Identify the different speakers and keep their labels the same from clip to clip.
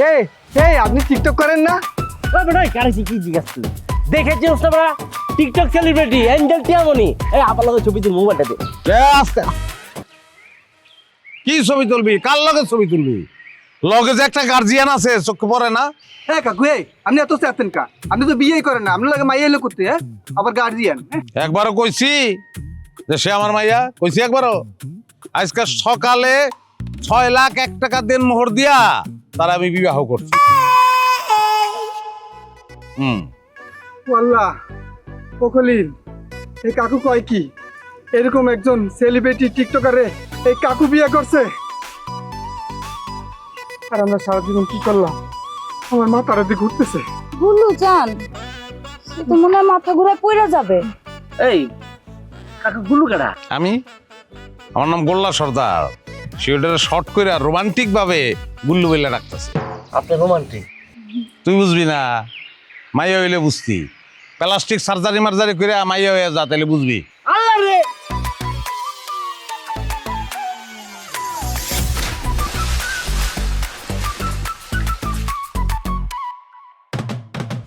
Speaker 1: এই এই আপনি টিকটক করেন না?
Speaker 2: কারেছি কি জিজ্ঞাসা তুই দেখেছিস না বড়া টিকটক সেলিব্রিটি অ্যাঞ্জেল টিয়ামনি এই আপনার লগে ছবি তুল মোবাইলটা দে
Speaker 3: আস্তে কি ছবি তুলবি? কার লগে ছবি তুলবি? লগে যে একটা গার্জিয়ান আছে চোখে পড়ে না?
Speaker 1: হ্যাঁ কাকু, এই আপনি এত চাচ্ছেন কা? আপনি তো বিয়েই করেন না, আপনার লাগে মাইয়া এলো করতে, হ্যাঁ আবার গার্জিয়ান।
Speaker 3: একবারও কইছি যে সে আমার মাইয়া? কইছি একবারও? আজকে সকালে 6,01,000 দেন মোহর দিয়া তার আমি বিবাহ করছি।
Speaker 1: আল্লাহ ও খলিল, এই কাকু কয় কি এরকম একজন সেলিব্রিটি টিকটকারে এই কাকু বিয়ে করছে? আর আমরা সারা জীবন কি করলাম? আমার মাথার দিকে ঘুরতেছে।
Speaker 4: গুলু জান, সে তো মনে হয় মাথা ঘুরে পড়ে যাবে।
Speaker 2: এই কাকা গুলু কেডা?
Speaker 3: আমার নাম গোল্লা সর্দার। সেটারে শর্ট করে রোমান্টিক ভাবে গুল্লু বলে রাখতেছে।
Speaker 2: আপনি রোমান্টিক?
Speaker 3: তুই বুঝবি না, মাইয়া হইলে বুঝতি। প্লাস্টিক সার্জারি মার্জারি করে মাইয়া হয়ে যা, তাহলে বুঝবি।
Speaker 2: আল্লাহ রে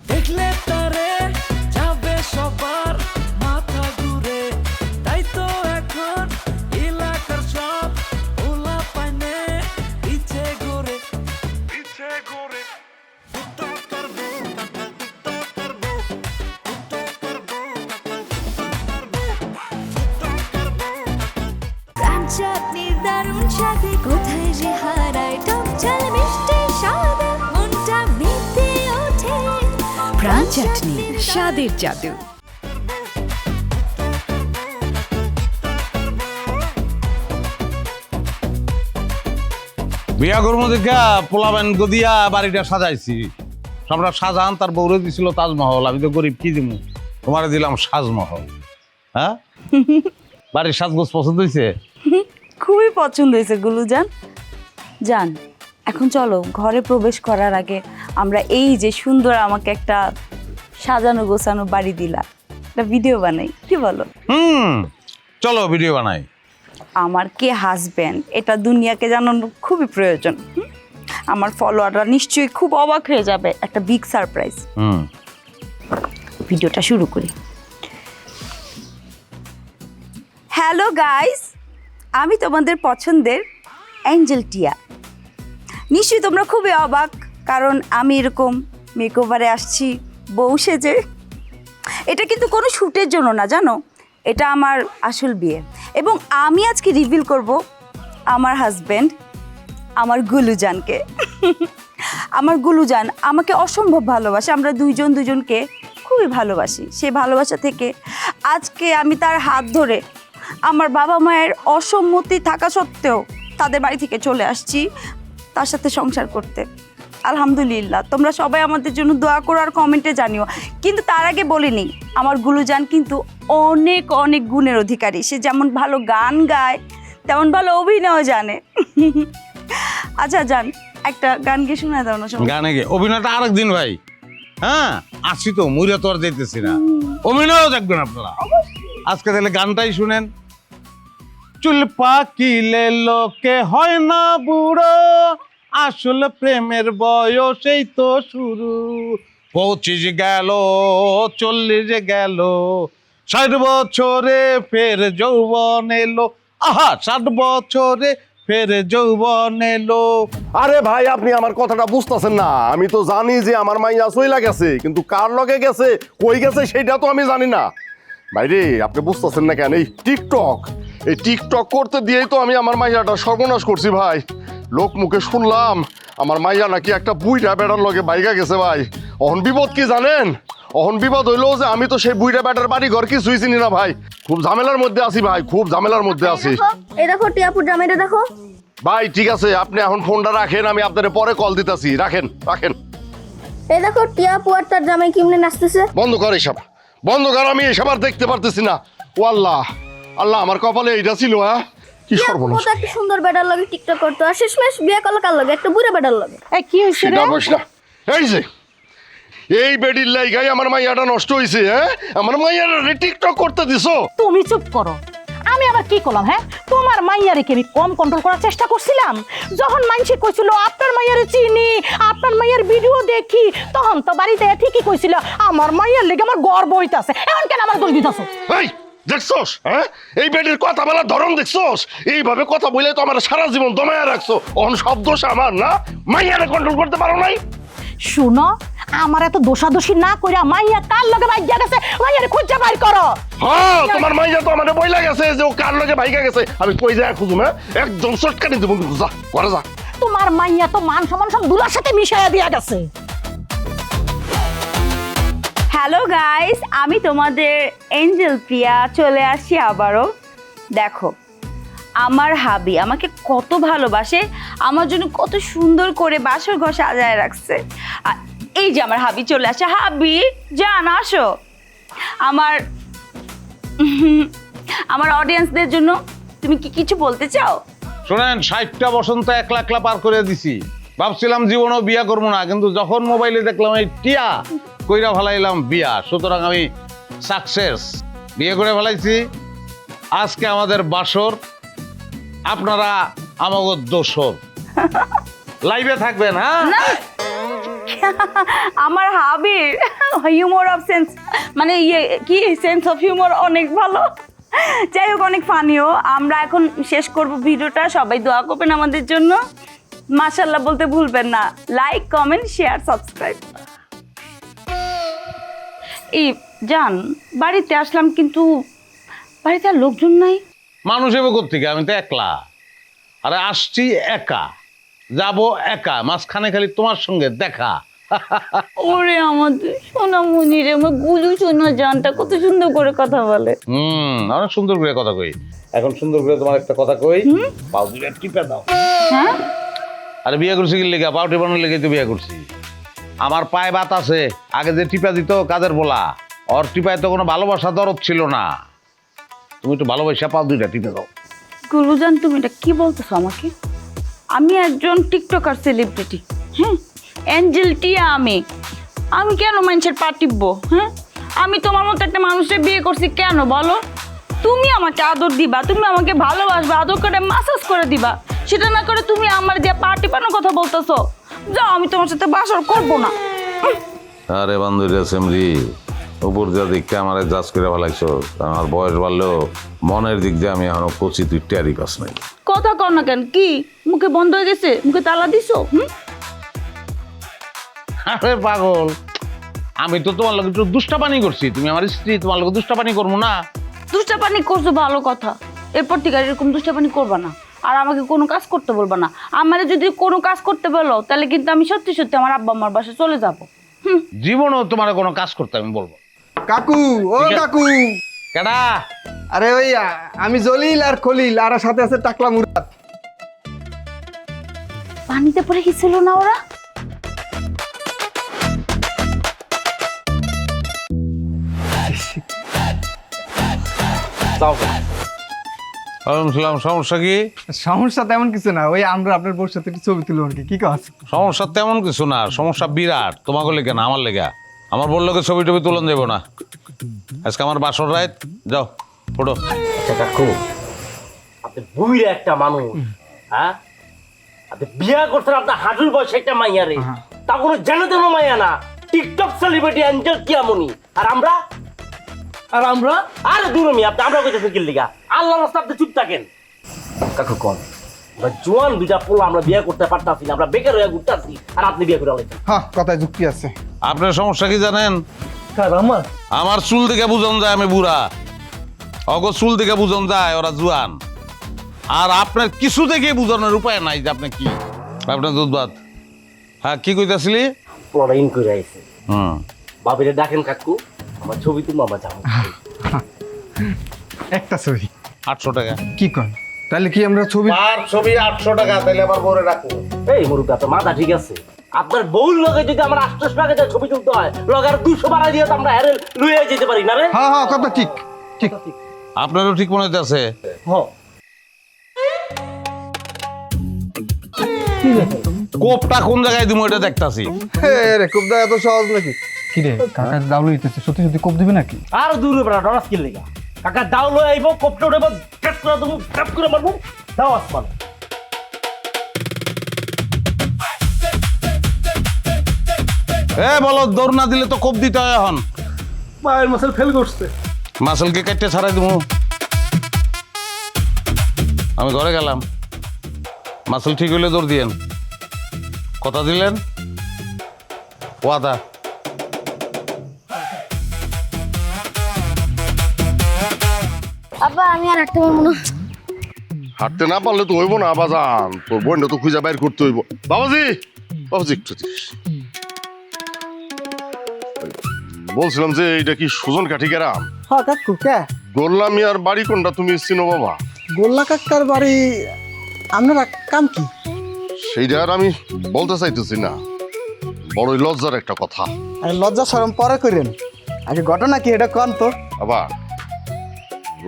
Speaker 5: দেখলে তারে যাবে সবার মাথা ঘুরে, তাই তো এখন এলাকার সব ওলা পানে পিছে ঘুরে
Speaker 6: চাটনির দারুণ স্বাদে কোথায় যে হারায় টক ঝাল মিষ্টি স্বাদে মনটা মেতে ওঠে। প্রাণ চাটনি, স্বাদের জাদু।
Speaker 3: বিয়া করবো দেখা পোলাবেন গদিয়া বাড়িটা সাজাইছি। সম্রাট শাহজাহান তার বউরে দিছিল তাজমহল, আমি তো গরিব, কি দিব? তোমারে দিলাম সাজমহল। হ্যাঁ, বাড়ির সাজগোজ পছন্দ হয়েছে?
Speaker 4: খুবই পছন্দ হয়েছে গুলু জান। জান, এখন চলো ঘরে প্রবেশ করার আগে আমরা এই যে সুন্দর আমাকে একটা সাজানো গোছানো বাড়ি দিলা, একটা ভিডিও বানাই, কি বলো?
Speaker 3: চলো ভিডিও বানাই।
Speaker 4: আমার কে হাজব্যান্ড এটা দুনিয়াকে জানানো খুবই প্রয়োজন। আমার ফলোয়াররা নিশ্চয়ই খুব অবাক হয়ে যাবে, একটা বিগ সারপ্রাইজ। ভিডিওটা শুরু করি। হ্যালো গাইস, আমি তোমাদের পছন্দের অ্যাঞ্জেল টিয়া। নিশ্চয়ই তোমরা খুবই অবাক, কারণ আমি এরকম মেকওভারে আসছি বউ সেজে। এটা কিন্তু কোনো শ্যুটের জন্য না, জানো, এটা আমার আসল বিয়ে। এবং আমি আজকে রিভিল করব আমার হাজব্যান্ড, আমার গুলুজানকে। আমার গুলুজান আমাকে অসম্ভব ভালোবাসে, আমরা দুইজন দুজনকে খুবই ভালোবাসি। সেই ভালোবাসা থেকে আজকে আমি তার হাত ধরে আমার বাবা মায়ের অসম্মতি থাকা সত্ত্বেও তাদের বাড়ি থেকে চলে আসছি তার সাথে সংসার করতে। আলহামদুলিল্লাহ, তোমরা সবাই আমাদের জন্য দোয়া করো আর কমেন্টে জানিও। কিন্তু তার আগে বলিনি, আমার গুলুজান কিন্তু অনেক অনেক গুণের অধিকারী। সে যেমন ভালো গান গায়, তেমন ভালো অভিনয় জানে। আচ্ছা জান, একটা গান গিয়ে শোনা দাও না।
Speaker 3: গানে গে অভিনয়টা আরেকদিন ভাই। হ্যাঁ, আসি তো, মুইরা তো আর যেতেছি না। অভিনয়ও দেখবেন আপনারা। আজকে তাহলে গানটাই শুনেন। চুল পাকিলে লোকে হয় না বুড়ো, আসলে প্রেমের বয়সেই তো শুরু। 25 গেল, 40 গেল, 60 বছরে ফের যৌবন এলো। আহা, 60 বছরে ফের যৌবন এলো।
Speaker 7: আরে ভাই, আপনি আমার কথাটা বুঝতেছেন না। আমি তো জানি যে আমার মাইয়া চইলা গেছে, কিন্তু কার লগে গেছে, কই গেছে, সেটা তো আমি জানি না। ভাইরে, আপনি বুঝতেছেন না কেন? এই টিকটক করতে দিয়েই তো আমি আমার মাইয়াটা সর্বনাশ করছি ভাই। লোক মুখে শুনলাম আমার মাইয়া নাকি একটা বুইড়া বেড়ার লগে বাইগা গেছে ভাই। অহন বিপদ কি জানেন? অহন বিপদ হইলো যে আমি তো সেই বুইড়া বেটার বাড়ি ঘর কিছুই চিনি না ভাই। খুব ঝামেলার মধ্যে আছি ভাই, খুব ঝামেলার মধ্যে আছি।
Speaker 8: এই দেখো টিয়াপুর জামাইটা দেখো।
Speaker 7: ভাই ঠিক আছে, আপনি এখন ফোনটা রাখেন, আমি আপনাদের পরে কল দিতেছি। রাখেন।
Speaker 8: এই দেখো টিয়াপু আর তার জামাই কেমনে নাচতেছে।
Speaker 7: বন্ধ কর এসব, বন্ধ কর। আমি এসব আর দেখতে পারতেছি না। ও আল্লাহ, আল্লাহ, আমার কপালে এইটা ছিল। হ্যাঁ, কি সর্বনাশ।
Speaker 8: একটা সুন্দর বেটার লাগে টিকটক করতে, আর শেষমেশ বিয়ে করলো কার লাগে? একটা বুড়া বেটার লাগে।
Speaker 4: কি হয়েছে
Speaker 7: সেটা বস না। এই যে এই বেডির লাইগাই আমার মাইয়াটা নষ্ট হইছে। হ্যাঁ, আমার মাইয়াটা টিকটক করতে দিছো।
Speaker 9: তুমি চুপ করো। আমি আবার কি করলাম? হ্যাঁ, তোমার মাইয়ারে কি আমি কম কন্ট্রোল করার চেষ্টা করছিলাম? যখন মানুষে কইছিল আপনার মাইয়ারে চিনি, আপনার মাইয়ার ভিডিও দেখি, তখন তো বাড়িতে ঠিকই কইছিল আমার মাইয়ার লেগে আমার গর্ব হইতাছে। এখন কেন আমার দোষ দিতাছো?
Speaker 7: এই দেখছস, হ্যাঁ এই বেটির কথা বলার ধরন দেখছস? এইভাবে কথা বলে তো আমার সারা জীবন দমায়া রাখছো। অন সব দোষ আমার না? মাইয়ারে কন্ট্রোল করতে পারো নাই?
Speaker 9: শুনো, আমার এত দোষাদোষী না কইরা মাইয়া কার লগে ভাইগা গেছে মাইয়ারে খুঁজে বাইর করো।
Speaker 7: হ্যাঁ, তোমার মাইয়া তো আমারে বইলা গেছে যে ও কার লগে ভাইগা গেছে। আমি কই যায় খুঁজুম, হ্যাঁ একদম শর্টকাটে দেবো, কিন্তু যা ঘরে যা।
Speaker 9: তোমার মাইয়া তো মান সম্মান সব দুলার সাথে মিশাইয়া দিয়া গেছে।
Speaker 4: হ্যালো গাইস, আমি তোমাদের এঞ্জেল প্রিয়া চলে আসছি আবারও। দেখো, আমার হাবি আমাকে কত ভালোবাসে, আমার জন্য কত সুন্দর করে বাসর ঘর সাজায় রাখছে। আর এই যে আমার হাবি চলে আসে। হাবি জান, আসো। আমার অডিয়েন্সদের জন্য তুমি কি কিছু বলতে চাও?
Speaker 3: শোনেন, 60টা বসন্ত একলা একলা পার করে দিছি। ভাবছিলাম জীবনও বিয়া করবো না, কিন্তু যখন মোবাইলে দেখলাম এই টিয়া কইরা ফেলাইলাম বিয়া, সুতরাং আমি সাকসেস, বিয়ে করে ফেলাইছি। আজকে আমাদের বাসর, আপনারা আমাকে দোসর। লাইভে থাকবেন, হ্যাঁ?
Speaker 4: আমার হাবির হিউমার অফ সেন্স, মানে কি সেন্স অফ হিউমার অনেক ভালো। যাই হোক, অনেক ফানিও। আমরা এখন শেষ করব ভিডিওটা। সবাই দোয়া করবেন আমাদের জন্য। মাশাআল্লাহ বলতে ভুলবেন না। Like, comment, share, subscribe. এই জান, বাড়িতে আসলাম কিন্তু বাড়িতে আর লোকজন নাই।
Speaker 3: মানুষ এবার কোত্থেকে? আমি তো একলা। আরে আসছি একা, যাব একা, মাঝখানে খালি তোমার সঙ্গে দেখা।
Speaker 4: ওরে আমাদের সোনামণি রে, আমার গুলু সোনা জানটা কত সুন্দর করে কথা বলে।
Speaker 3: অনেক সুন্দর করে কথা কই। এখন সুন্দর করে তোমার একটা কথা কই, পাও দুইটা টিপে দাও।
Speaker 4: হ্যাঁ,
Speaker 3: আরে বিয়ে করছি কি লেগা? পাও টিপানোর লেগে তো বিয়ে করছি। আমার পায়ে বাত আছে, আগে যে টিপা দিত কাদের বলা, ওর টিপায় তো কোনো ভালোবাসা দরদ ছিল না। তুমি একটু ভালোবাসা পাও দুইটা টিপে দাও।
Speaker 4: গুরুজান, তুমি এটা কি বলতেছো আমাকে? আমি একজন টিকটকার সেলিব্রিটি, হ্যাঁ, এঞ্জেল টিয়া। আমি কেন মানুষের পা টিপবো? হ্যাঁ, আমি তোমার মতো একটা মানুষের বিয়ে করছি কেন বলো? তুমি আমাকে আদর দিবা, তুমি আমাকে ভালোবাসবা, আদর করে মাসাজ করে দিবা, সেটা না করে তুমি আমার দিয়ে পা টিপানোর কথা বলতেছো। যাও, আমি তোমার সাথে বাসর করবো না।
Speaker 3: আরে বান্ধবী সেমরি, উপর যা দিকটা আমার জাজ করে ফেলাইছো। আমার বয়স বাড়লেও মনের দিক দিয়ে আমি এখনো কচি, তুই টেরি পাস নাই।
Speaker 4: কথা কর না কেন? কি মুখে বন্ধ হয়ে গেছে? মুখে তালা দিছো?
Speaker 3: আরে পাগল, আমি তো তোমার লোক একটু দুষ্টাপানি করছি। তুমি আমার স্ত্রী, তোমার লোক দুষ্টাপানি করবো না?
Speaker 4: দুষ্টাপানি করছো ভালো কথা, এরপর থেকে আর এরকম দুষ্টাপানি করবা না। আর আমাকে কোনো কাজ করতে বলবা না। আমারে যদি কোনো কাজ করতে বলো তাহলে কিন্তু আমি সত্যি সত্যি আমার আব্বা আমার বাসায় চলে যাবো।
Speaker 3: জীবনেও তোমার কোনো কাজ করতে আমি বলবো।
Speaker 1: কাকু, ও কাকু।
Speaker 3: কেডা?
Speaker 1: আরে ওই আমি জলিল আর খলিল, আর সাথে আছে টাকলা মুরাদ।
Speaker 4: পানিতে পড়ে গেছিল না ওরা?
Speaker 3: সমস্যা কি?
Speaker 1: সমস্যা তেমন কিছু না, ওই আমরা আপনার বউর সাথে একটু ছবি তুলব আর কি। কি কাজ?
Speaker 3: সমস্যা তেমন কিছু না, সমস্যা বিরাট। তোমাকে লেগে না, আমার লেগা। আমার বললো ছবি টবি তুলন যাবো না। আজকে আমার বাসর রাত, যাও ফটো।
Speaker 2: কাকু, আপনি বুইরা একটা মানুষ, হ্যাঁ? আপনি বিয়া করছেন আপনার হাঁটুর বয়সে একটা মাইয়া রে, তা কোনো জানো তেন মাইয়া না, টিকটক সেলিব্রিটি এঞ্জেল টিয়ামনি। আর আমরা আরে দূরমি, আমরা কইতেছি কি লিগা? আল্লাহ রাস্তা আপনি চুপ থাকেন। কাকু কোন আমরা জোয়ান দুইটা পোলা আমরা বিয়ে করতে পারতাছি না, আমরা বেকার হয়ে ঘুরতাছি, আর আপনি বিয়ে করে আলাইছেন।
Speaker 1: হ্যাঁ, কথায় যুক্তি আছে।
Speaker 3: আপনার সমস্যা কি জানেন?
Speaker 2: আমার
Speaker 3: আমার চুল দেখে বুঝন যায় আমি বুড়া, অগ চুল দেখে বুঝন যায় ওরা জুয়ান। আর আপনার কিছু দেখে বুঝানোর উপায় নাই যে আপনি কি। আপনার দুধ ভাত। হ্যাঁ, কি কইতাছিলি?
Speaker 2: পোলাটা ইন করে আইছে। বাবিরে ডাকেন কাকু, আমার ছবি তুমি আমার যাবো।
Speaker 1: একটা ছবি
Speaker 3: 800 টাকা।
Speaker 1: কি কন? তাহলে কি আমরা ছবি?
Speaker 3: আর ছবি 800 টাকা, তাহলে আবার বলে রাখো।
Speaker 2: এই মুরুব্বি, আপনার মাথা ঠিক আছে? আপনার বউর লগে যদি আমার 800 টাকা দিয়ে ছবি তুলতে হয়, লগে আর 200 বাড়াই দিয়ে তো আমরা হেরে লুয়ে যেতে পারি না রে।
Speaker 1: হ্যাঁ হ্যাঁ, কথা ঠিক ঠিক।
Speaker 3: আপনারও ঠিক মনে হইতেছে।
Speaker 2: হ্যাঁ,
Speaker 3: কোপটা কোন জায়গায় দিমু এটা দেখতাছি।
Speaker 1: রে, কোপ দেওয়া এত সহজ নাকি? কি রে কাকা, দাউল হইতেছে, সত্যি সত্যি কোপ দিবে নাকি?
Speaker 2: আর দূরে বেড়া ডরাস কি লেগা? কাকা দাও লই আইব কপটা উঠাইব ট্যাপ করে দেবো ট্যাপ করে মারবো দাও আসমান
Speaker 3: বলো দৌড় না দিলে তো কোপ দিতে হয় এখন।
Speaker 1: পায়ের মাসেল ফেল করছে।
Speaker 3: মাসলকে কেটে ছাড়াই দেবো। আমি ঘরে গেলাম, মাসল ঠিক হইলে দৌড় দিয়েন। কথা দিলেন? ওয়াদা।
Speaker 8: আব্বা আমি আর হাঁটতে পারবো না।
Speaker 7: হাঁটতে না পারলে তো হইব না বাজান, তোর বোনটা তো খুঁজে বাইর করতে হইব। বাবাজি বাবাজি একটু দিস। বলছিলাম যে এটা কি সুজন কাঠি গ্রাম?
Speaker 1: হ্যাঁ কাকু কে?
Speaker 7: গোল্লা মিয়ার বাড়ি কোনটা তুমি চিনো বাবা?
Speaker 1: গোল্লা কাকার বাড়ি। আপনারা কাম কি?
Speaker 7: সেইটা আর আমি বলতে চাইতেছি না, বড়ই লজ্জার একটা কথা।
Speaker 1: আরে লজ্জা শরম পরে করেন, আগে ঘটনা কি এটা কন তো।
Speaker 7: বাবা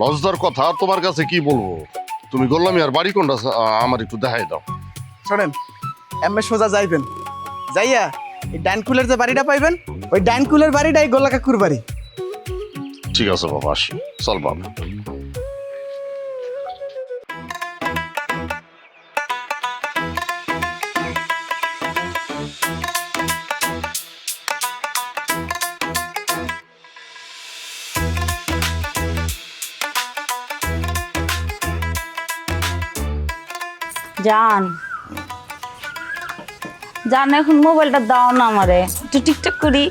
Speaker 7: লজ্জার কথা তোমার কাছে কি বলবো, তুমি গোল্লা মিয়ার বাড়ি কোনটা আমার একটু দেখাই দাও।
Speaker 1: শোনেন, এমএ সোজা যাইবেন, যাইয়া এই ডাইনকুলের যে বাড়িটা পাইবেন, ওই ডাইনকুলের বাড়িটাই গোল্লা কাকুর বাড়ি।
Speaker 7: ঠিক আছে বাবা, আসি, চল বাবা।
Speaker 4: জান জান এখন মোবাইলটা দাও না আমারে, একটু টিকটক করি।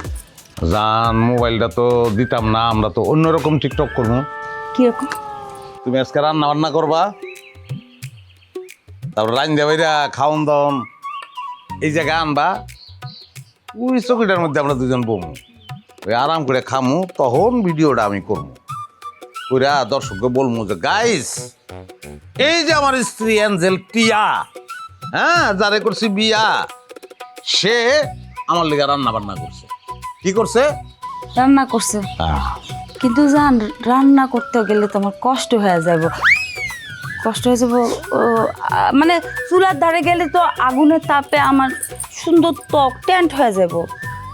Speaker 3: জান মোবাইলটা তো দিতাম না, আমরা তো অন্যরকম টিকটক করবো।
Speaker 4: কিরকম?
Speaker 3: তুমি আজকে রান্না বান্না করবা, তারপর রান দেবাইরা খাওন দাওন এই জায়গায় আনবা, ওই চকিটার মধ্যে আমরা দুজন বমু, ওই আরাম করে খামু, তখন ভিডিওটা আমি করবো। ওরা দর্শককে বলবো যে গাইস এই যে আমার স্ত্রী অ্যাঞ্জেল টিয়া, হ্যাঁ যারে করছি বিয়া, সে আমার লেগে রান্না বান্না করছে। কি করছে?
Speaker 4: রান্না করছে। কিন্তু জান রান্না করতে গেলে তো আমার কষ্ট হয়ে যাব, কষ্ট হয়ে যাব। মানে চুলার ধারে গেলে তো আগুনের তাপে আমার সুন্দর ত্বক ট্যান্ট হয়ে যাব,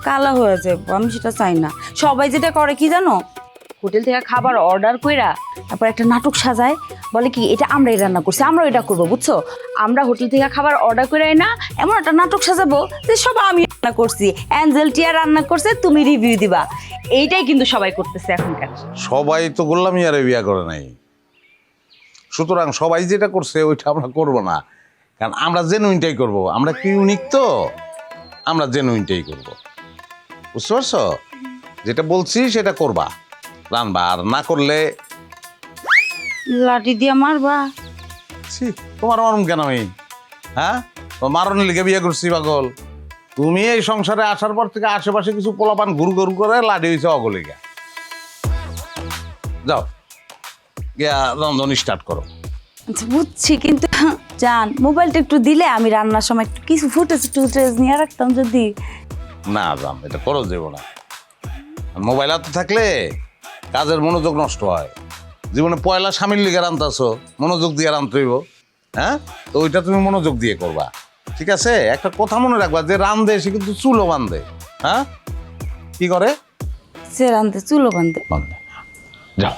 Speaker 4: কালা হয়ে যাব, আমি সেটা চাই না। সবাই যেটা করে কি জানো, হোটেল থেকে খাবার অর্ডার কইরা তারপর একটা নাটক সাজায়, বলে কি এটা আমরাই রান্না করছি, আমরাও এটা করবো, বুঝছো? আমরা হোটেল থেকে খাবার অর্ডার করে না এমন একটা নাটক সাজাবো যে সব আমি রান্না করছি, অ্যাঞ্জেল টিয়া রান্না করছে, তুমি রিভিউ দিবা। এইটাই কিন্তু সবাই করতেছে এখনকার।
Speaker 3: সবাই তো গোল্লা মিয়ারে বিয়া করে নাই, সুতরাং সবাই যেটা করছে ওইটা আমরা করব না, কারণ আমরা জেনুইনটাই করব। আমরা কি ইউনিক তো, আমরা জেনুইনটাই করব, বুঝতে পারছো? যেটা বলছি সেটা করবা, রানবা, আর না করলে
Speaker 4: লাঠি দিয়ে মারবা।
Speaker 3: ছি, তোমার মারুম কেন আমি? হ্যাঁ, মারণের লিগে বিয়ে করছি পাগল? তুমি এই সংসারে আসার পর থেকে আশেপাশে কিছু পোলাপান ঘুরু ঘুরু করে লাঠি হয়েছে অগলিগা। যাও গিয়া রন্ধন স্টার্ট করো।
Speaker 4: আচ্ছা বুঝছি, কিন্তু জান মোবাইলটা একটু দিলে আমি রান্নার সময় একটু কিছু ফুটেজ নিয়ে রাখতাম যদি।
Speaker 3: না জান, এটা করো যাবো না। মোবাইল হাতে থাকলে কাজের মনোযোগ নষ্ট হয়। জীবনে পয়লা স্বামীর লিগে রান্তাছো, মনোযোগ দিয়ে রানতে হইব, হ্যাঁ? তো ওইটা তুমি মনোযোগ দিয়ে করবা, ঠিক আছে? একটা কথা মনে রাখবা, যে রান্ধে সে কিন্তু চুলো বান্ধে। হ্যাঁ, কি করে?
Speaker 4: সে রান্ধে চুলো বান্ধে।
Speaker 3: বান্ধে। যাও।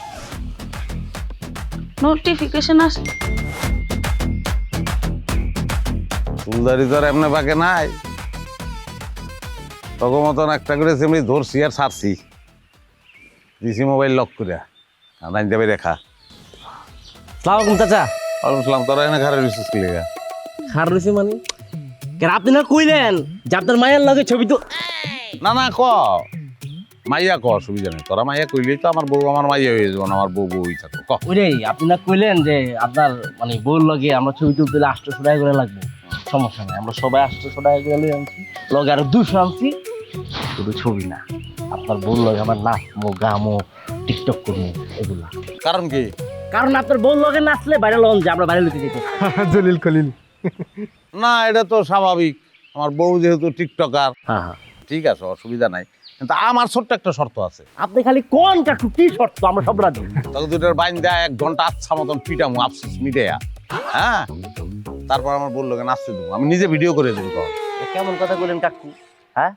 Speaker 4: নোটিফিকেশন আসে।
Speaker 3: ফুলদারি তো আর এমনি বাকে নাই, তখন মতন একটা করে সেমনি ধরছি আর ছাড়ছি, দিছি মোবাইল লক করে রাইন দেবে রেখা।
Speaker 2: সালামালাইকুম চাচা।
Speaker 3: ওয়ালাইকুম, তোরা এনে ঘরে রিসিস কি লেগা?
Speaker 2: খার রয়েছে মানে কেন আপনি না কইলেন যে আপনার মায়ের লগে ছবি তো?
Speaker 3: না না, ক মাইয়া ক, অসুবিধা নেই। তোরা মাইয়া কইলেই তো আমার বউ আমার মাইয়া হয়ে যাবো না, আমার বউ বউই থাকো। ক
Speaker 2: ওইটাই আপনি না কইলেন যে আপনার মানে বউর লগে আমরা ছবি তুলতে 800 টাকা করে লাগবে। সমস্যা নেই, আমরা সবাই 800 টাকা করে লই আনছি, লগে আরো 200 আনছি। শুধু ছবি না, আপনার বউর লগে আমার নাচমো গামো টিকটক করবো এগুলা।
Speaker 3: কারণ কি?
Speaker 2: কারণ আপনার বউর লগে নাচলে ভাইরাল হন, যে আমরা ভাইরাল হতে যেতে।
Speaker 1: জলিল খলিল।
Speaker 3: না, এটা তো স্বাভাবিক, আমার বউ যেহেতু টিকটকার।
Speaker 2: হ্যাঁ হ্যাঁ
Speaker 3: ঠিক আছে, অসুবিধা নাই, কিন্তু আমার ছোট্ট একটা শর্ত আছে।
Speaker 2: আপনি খালি কোন কাকু কি শর্ত, আমরা সব রাজি।
Speaker 3: তখন দুটার বাইন দেয়া 1 ঘন্টা আচ্ছা মতন পিটামু আফসোস মিডিয়া, হ্যাঁ? তারপর আমার বললো নাচতে দেবো, আমি নিজে ভিডিও করে দেবো। তখন
Speaker 2: কেমন কথা বলেন কাকু? হ্যাঁ,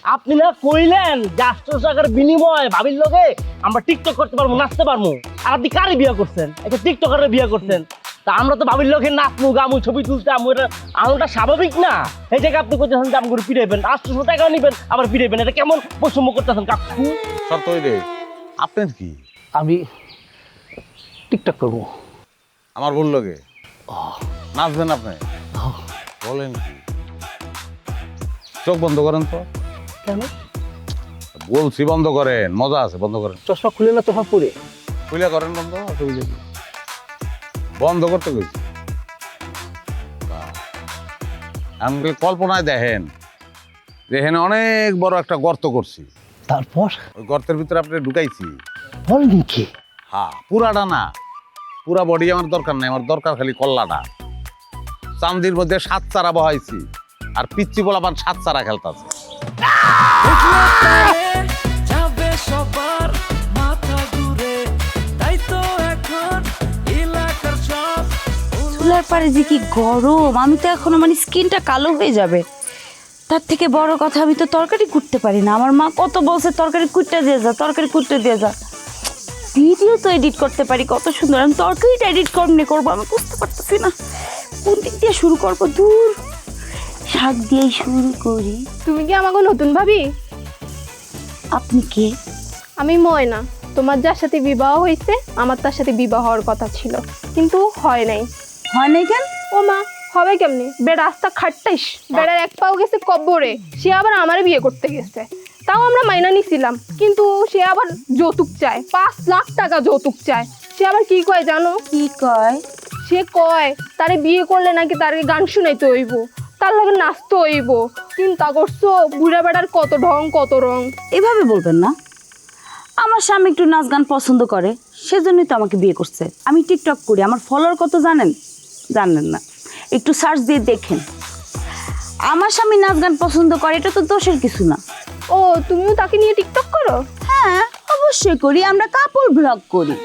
Speaker 2: আপনি না কইলেন যে 800 টাকার বিনিময়ে ভাবির লগে আমরা টিকটক করতে পারবো, নাচতে পারবো। আর আপনি কারে বিয়ে করছেন? একটা টিকটকারে বিয়ে করছেন। তা আমরা তো ভাবির লগে নাচবো, গামু, ছবি তুলতে আমটা স্বাভাবিক না। এই জায়গায় আপনি কইতেছেন যে আমগুলো পিড়াইবেন, 800 টাকাও নিবেন আবার পিড়াইবেন। এটা কেমন বৈষম্য করতেছেন কাকু?
Speaker 3: সত্য রে, আপনার কি?
Speaker 2: আমি টিকটক করবো।
Speaker 3: আমার ভুল লাগে নাচবেন আপনি? বলেন কি? চোখ বন্ধ করেন তো।
Speaker 2: কেন?
Speaker 3: বলছি বন্ধ করেন, মজা আছে, বন্ধ করেন।
Speaker 2: চশমা খুলে না চশমা পরে?
Speaker 3: খুলে করেন বন্ধ, অসুবিধা কি? বন্ধ করতে কইছি। আমি কল্পনায় দেখেন যেখানে অনেক বড় একটা গর্ত করছি,
Speaker 2: তারপর
Speaker 3: ওই গর্তের ভিতরে আপনি ঢুকাইছি।
Speaker 2: বলেন কি?
Speaker 3: হ্যাঁ, পুরাটা না, পুরা বডি আমার দরকার নাই, আমার দরকার খালি কল্লাটা। চান্দির মধ্যে 7 চারা বহাইছি, আর পিচ্ছি বলা আমার 7 চারা খেলতেছে।
Speaker 5: দেখলে তারে যাবে সবার মাথা ঘুরে, তাই তো এখন এলাকার সব
Speaker 4: চুলার পারে যে কি গরম, আমি তো এখনো মানে স্কিনটা কালো হয়ে যাবে। তার থেকে বড় কথা, আমি তো তরকারি কুটতে পারি না। আমার মা কত বলছে তরকারি কুটতে দিয়ে যা, তরকারি কুটতে দিয়ে যা। ভিডিও তো এডিট করতে পারি কত সুন্দর, আমি তরকারিটা এডিট করবো আমি বুঝতে পারতেছি না কোন দিক দিয়ে শুরু করবো। দূর, শাক দিয়েই শুরু করি।
Speaker 8: তুমি কি আমাকে নতুন ভাবি?
Speaker 4: আপনি কে?
Speaker 8: আমি ময়না। তোমার যার সাথে বিবাহ হয়েছে আমার তার সাথে বিবাহ হওয়ার কথা ছিল, কিন্তু হয় নাই।
Speaker 4: হয় নাই কেন?
Speaker 8: ও মা, হবে কেমনি? বেড়া রাস্তা খাট্টাইস, বেড়ার এক পাও গেছে কব্বরে, সে আবার আমারে বিয়ে করতে গেছে। তাও আমরা মাইনা নিছিলাম, কিন্তু সে আবার যৌতুক চায়, 5 লাখ টাকা যৌতুক চায়। সে আবার কি কয় জানো?
Speaker 4: কি কয়?
Speaker 8: সে কয় তারে বিয়ে করলে নাকি তারে গান শুনাইতে হইব, তার লগে নাচতে হইব। চিন্তা করছো বুড়া বেড়ার কত ঢং কত রং।
Speaker 4: এভাবে বলবেন না। আমার স্বামী একটু নাচ গান পছন্দ করে, সেজন্যই তো আমাকে বিয়ে করছে। আমি টিকটক করি, আমার ফলোয়ার কত জানেন? জানেন না, একটু সার্চ দিয়ে দেখেন। আমার স্বামী নাচ গান পছন্দ করে, এটা তো দোষের কিছু না।
Speaker 8: ও, তুমিও তাকে নিয়ে টিকটক করো?
Speaker 4: হ্যাঁ, অবশ্যই করি, আমরা কাপল ব্লগ করি।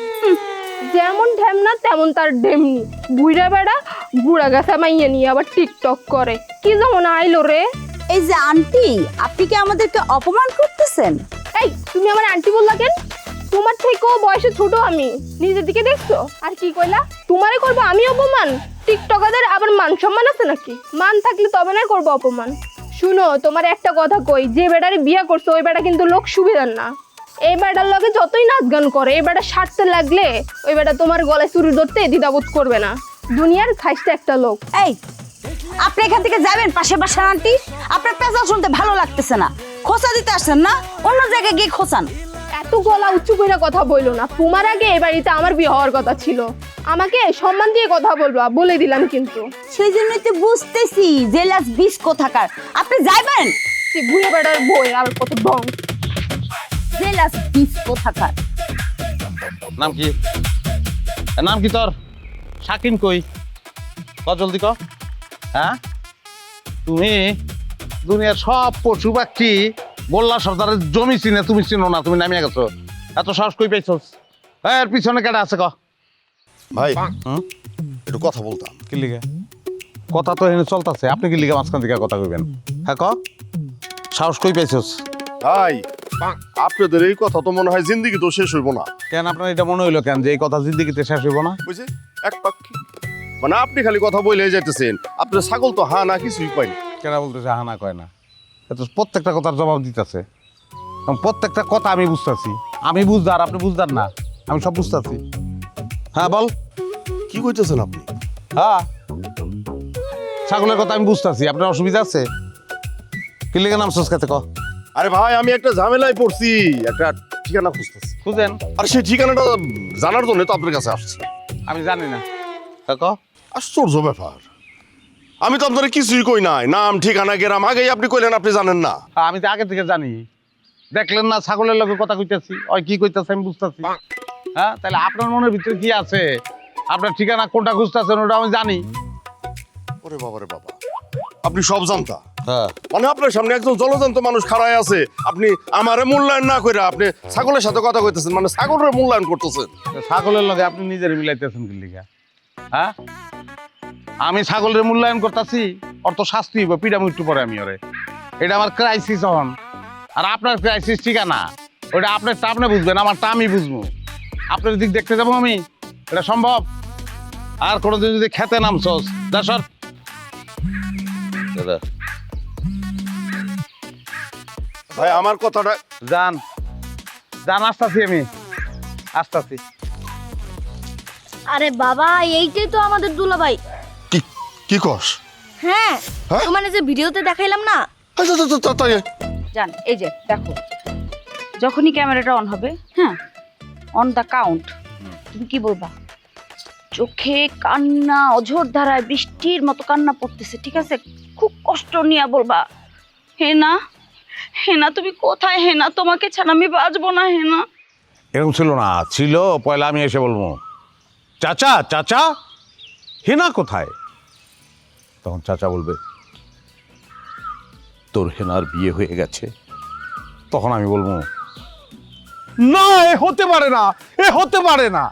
Speaker 8: যেমন ঢেমনা তেমন তার ঢেমনি। বুড়া বেড়া বুড়া গাছা মাইয়া নিয়ে আবার টিকটক করে, কি যেমন আইলো রে।
Speaker 4: এই যে আন্টি, আপনি কি আমাদেরকে অপমান করতেছেন?
Speaker 8: এই, তুমি আমার আন্টি বললা কেন? তোমার থেকেও বয়সে ছোট আমি, নিজের দিকে দেখছো? আর কি কইলা? তোমারে করবো আমি অপমান? টিকটকারদের আবার মান সম্মান আছে নাকি? মান থাকলে তবে না করবো অপমান। শুনো, তোমার একটা কথা কই, যে বেটারে বিয়া করছো ওই বেটা কিন্তু লোক সুবিধার না। এই বেটার লগে যতই নাচ গান করে, এই বেটা সারতে লাগলে ওই বেটা তোমার গলায় চুরি ধরতে দ্বিধাবোধ করবে না। দুনিয়ার খাইস্তে একটা লোক।
Speaker 4: এই, আপনি এখান থেকে যাবেন পাশে পাশে আন্টি। আপনার পেঁচা শুনতে ভালো লাগতেছে না, খোঁচা দিতে আসছেন না, অন্য জায়গায় গিয়ে খোঁচান।
Speaker 8: এত গলা উঁচু করে কথা বললো না। তোমার আগে এই বাড়িতে আমার বিয়ে হওয়ার কথা ছিল, আমাকে সম্মান দিয়ে কথা বলবা বলে দিলাম কিন্তু।
Speaker 4: সেই জন্যই তো বুঝতেছি জেলাস বিষ কোথাকার। আপনি যাইবেন?
Speaker 8: সে ঘুরে বেড়ার বই আর কত ঢং।
Speaker 4: জেলাস বিষ কোথাকার।
Speaker 3: নাম কি? নাম কি তোর? শাকিন কই? ক জলদি ক। হ্যাঁ, তুমি দুনিয়ার সব পশু পাখি গোল্লা সর্দারের জমি চিনে, তুমি চিনো না, তুমি নামিয়ে গেছো। এত সাহস কই পাইছস? এর পিছনে কেটে আছে ক।
Speaker 7: ভাই
Speaker 3: হুম,
Speaker 7: একটু কথা বলতাম।
Speaker 3: কি লিগে? কথা তো এখানে চলতেছে, আপনি কি লিগে মাঝখান থেকে কথা কইবেন? হ্যাঁ ক, সাহস কই পাইছস?
Speaker 7: ভাই, আপনাদের এই কথা তো মনে হয় জিন্দিগি তো শেষ হইব না।
Speaker 3: কেন আপনার এটা মনে হইলো কেন যে এই কথা জিন্দিগিতে শেষ হইব না?
Speaker 7: বুঝছি এক পাক্ষি, মানে আপনি খালি কথা বলে যাইতেছেন। আপনার ছাগল তো হা না কিছুই পাই না।
Speaker 3: কেন বলতেছে হানা কয় না? এত প্রত্যেকটা কথার জবাব দিতেছে, প্রত্যেকটা কথা আমি বুঝতেছি। আমি বুঝদার, আপনি বুঝদার না, আমি সব বুঝতেছি। হ্যাঁ বল,
Speaker 7: কি কইতেছেন আপনি?
Speaker 3: হ্যাঁ, ছাগলের কথা আমি বুঝতেছি, আপনার অসুবিধা আছে? কি লেগে নামছস খেতে ক?
Speaker 7: আরে ভাই, আমি একটা ঝামেলায় পড়ছি, একটা ঠিকানা খুঁজতেছি।
Speaker 3: খুঁজেন।
Speaker 7: আর সেই ঠিকানাটা জানার জন্য তো আপনার কাছে আসছি।
Speaker 3: আমি জানি না। হ্যাঁ ক।
Speaker 7: আশ্চর্য ব্যাপার, আমি তো আপনার কিছুই কই নাই, নাম ঠিকানা গেরাম আগেই আপনি কইলেন আপনি জানেন না।
Speaker 3: হ্যাঁ, আমি তো আগে থেকে জানি। দেখলেন না ছাগলের লগে কথা কইতেছি, ওই কি কইতেছে আমি বুঝতেছি। হ্যাঁ, তাহলে আপনার মনের ভিতরে কি আছে, আপনার ঠিকানা কোনটা খুঁজতেছেন ওটা আমি জানি।
Speaker 7: ওরে বাবা রে বাবা, আপনি সব জানতা?
Speaker 3: হ্যাঁ,
Speaker 7: মানে আপনার সামনে একজন জলজান্ত মানুষ খাড়ায় আছে, আপনি আমারে মূল্যায়ন না করে আপনি ছাগলের সাথে কথা কইতেছেন, মানে ছাগলের মূল্যায়ন করতেছেন।
Speaker 3: ছাগলের লগে আপনি নিজের মিলাইতেছেন কি লিগা? হ্যাঁ, আমি ছাগলের মূল্যায়ন করতেছি, অর্থ শাস্তি হইব, পিডা মৃত্যু পরে আমি ওরে। এটা আমার ক্রাইসিস হন। আর আপনার ক্রাইসিস ঠিকানা ওটা আপনারটা আপনি বুঝবেন, আমারটা আমি বুঝবো। আপনার দিক দেখতে যাবো আমি, এটা সম্ভব? আর কোনোদিন যদি খেতে নামছস যা সর। দাদা
Speaker 7: ভাই আমার কথাটা
Speaker 3: যান যান, আসতাছি আমি, আসতাছি।
Speaker 8: আরে বাবা, এইটাই তো আমাদের দুলাভাই।
Speaker 7: কি কি কস?
Speaker 8: হ্যাঁ,
Speaker 7: হ্যাঁ?
Speaker 8: তোমার যে ভিডিওতে দেখাইলাম না।
Speaker 4: জান এই যে দেখো, যখনই ক্যামেরাটা অন হবে, হ্যাঁ, অন দ্য কাউন্ট, তুমি কি বলবা? চোখে কান্না অঝোর ধারায় বৃষ্টির মতো কান্না পড়তেছে, ঠিক আছে? খুব কষ্ট নিয়ে বলবা, হেনা হেনা তুমি কোথায়? হেনা তোমাকে ছাড়া আমি বাঁচবো না। হেনা
Speaker 3: এরকম ছিল না, ছিল পয়লা আমি এসে বলবো চাচা চাচা হেনা কোথায়? তখন চাচা বলবে তোর হেনার বিয়ে হয়ে গেছে। তখন আমি বলবো না, এ হতে পারে না, এ হতে পারে না।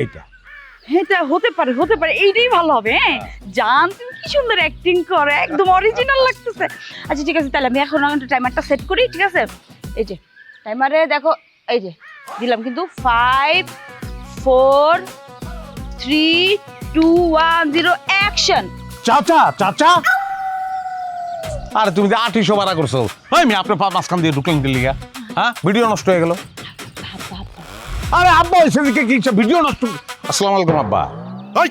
Speaker 3: এইটা
Speaker 4: এটা হতে পারে, হতে পারে, এইটাই ভালো হবে। হ্যাঁ জান, তুমি কি সুন্দর অ্যাক্টিং করো, একদম অরিজিনাল লাগতেছে। আচ্ছা ঠিক আছে, তাহলে আমি এখন টাইমারটা সেট করি, ঠিক আছে? এই যে টাইমারে দেখো, এই যে দিলাম কিন্তু 5 4 3 2 1 0 অ্যাকশন।
Speaker 3: চাচা চাচা, আরে তুমি যে 800 বাড়া করছো, আমি আপনার মাঝখান দিয়ে ঢুকলেন দিল্লি, হ্যাঁ ভিডিও নষ্ট হয়ে গেল। আরে আব্বা সেদিকে কি ভিডিও নষ্ট। আসসালামু আলাইকুম আব্বা।
Speaker 7: এই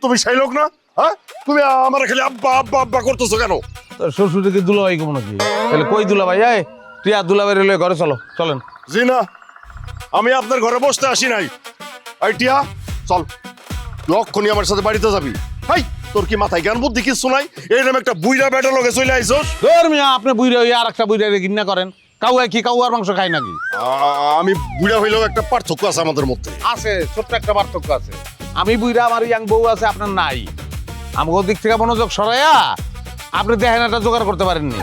Speaker 7: তুমি সেই লোক না? হ্যাঁ, তুমি আমার খালি আব্বা আব্বা আব্বা করতেছো কেন?
Speaker 3: তোর শ্বশুরকে দুলাভাই কেমন কি? তাহলে কই দুলাভাই? এই তুই আর দুলাভাই রেলে ঘরে চলো, চলেন।
Speaker 7: জি না, আমি আপনার ঘরে বসতে আসি নাই। এই টিয়া চল, লক্ষণই আমার সাথে বাড়িতে যাবি। হাই, তোর কি মাথায় জ্ঞান বুদ্ধি কিছু নাই? এইরকম একটা বুইড়া বেটা লগে চলে আইছস।
Speaker 3: তোর মিয়া আপনি বুইড়া হইয়া আর একটা বুইড়া ঘৃণা করেন। কাউয়া কি কাউয়ার মাংস খাই নাকি?
Speaker 7: আমি বুইড়া হইলেও একটা পার্থক্য আছে আমাদের মধ্যে।
Speaker 3: আছে, ছোট্ট একটা পার্থক্য আছে। আমি বুইড়া, আমার ইয়াং বউ আছে, আপনার নাই। আমাকে দিক থেকে মনোযোগ সরাইয়া আপনি দেখেন একটা জোগাড় করতে পারেননি।